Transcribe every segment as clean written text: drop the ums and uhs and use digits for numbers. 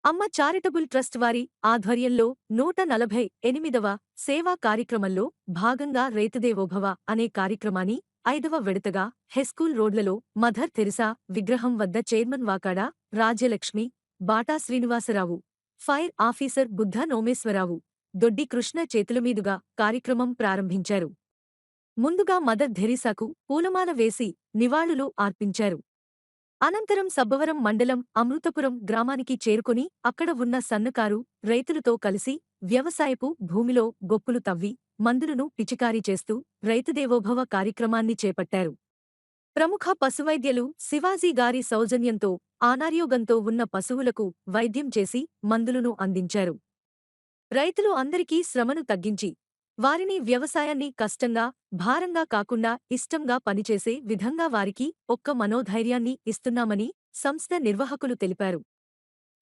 అమ్మ charitable trust వారి ఆధ్వర్యంలో 148వ సేవా కార్యక్రమంలో భాగంగా రైతుదేవోభవ అనే కార్యక్రమాన్ని 5వ విడతగా హైస్కూల్ రోడ్లలో మదర్ తెరిసా విగ్రహం వద్ద chairman Vakada Rajyalakshmi, Bata Srinivasarao, fire officer Buddha Nomeswararao, Doddi Krishna చేతులమీదుగా కార్యక్రమం ప్రారంభించారు. ముందుగా మదర్ థెరిసాకు పూలమాల వేసి నివాళులు అర్పించారు. అనంతరం సబ్బవరం మండలం అమృతపురం గ్రామానికి చేరుకుని అక్కడ ఉన్న సన్నకారు రైతులతో కలిసి వ్యవసాయపు భూమిలో గొప్పులు తవ్వి మందులను పిచికారీ చేస్తూ రైతుదేవోభవ కార్యక్రమాన్ని చేపట్టారు. ప్రముఖ పశువైద్యులు శివాజీ గారి సౌజన్యంతో అనారోగ్యంతో ఉన్న పశువులకు వైద్యం చేసి మందులను అందించారు. రైతులు అందరికీ శ్రమను తగ్గించి వారిని వ్యవసాయాన్ని కష్టంగా, భారంగా కాకుండా ఇష్టంగా పనిచేసే విధంగా వారికి ఒక్క మనోధైర్యాన్ని ఇస్తున్నామని సంస్థ నిర్వాహకులు తెలిపారు.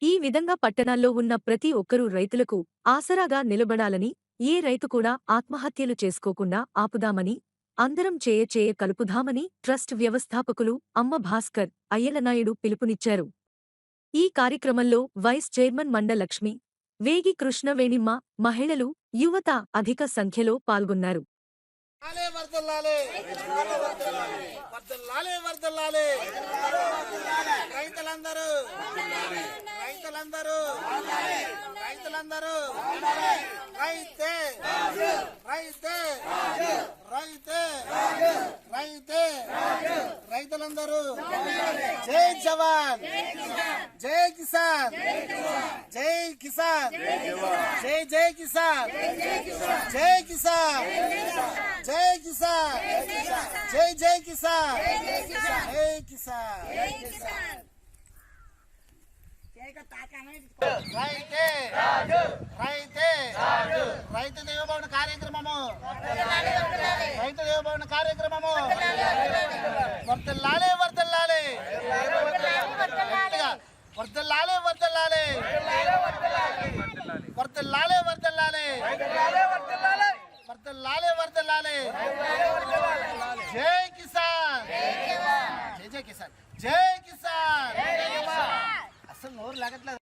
ఈ విధంగా పట్టణాల్లో ఉన్న ప్రతి ఒక్కరూ రైతులకు ఆసరాగా నిలబడాలని, ఏ రైతు కూడా ఆత్మహత్యలు చేసుకోకుండా ఆపుదామని, అందరం చేయ కలుపుదామని ట్రస్ట్ వ్యవస్థాపకులు అమ్మ భాస్కర్ అయ్యలనాయుడు పిలుపునిచ్చారు. ఈ కార్యక్రమంలో వైస్ చైర్మన్ మండ లక్ష్మి, వేగి కృష్ణవేణిమ్మ, మహిళలు, యువత అధిక సంఖ్యలో పాల్గొన్నారు. రైతులందరూ జై జవాన్, జై కిసాన్, జై కిసాన్, జై జై కిసాన్, జై కిసాన్, జై కిసాన్, జై జై కిసాన్, జై కిసాన్. రైతే రైతే రైతు దేవభవన కార్యక్రమము, రైతు దేవభవన కార్యక్రమము వర్దల్లాలే వర్దల్లాలే వర్దల్లాలే వర్దల్లాలే వర్దల్లాలే వర్దల్లాలే వర్దల్లాలే వర్దల్లాలే. జై కిసాన్, జై జై కిసాన్, జై కిసాన్. అసలు నోరు లాగట్లేదు.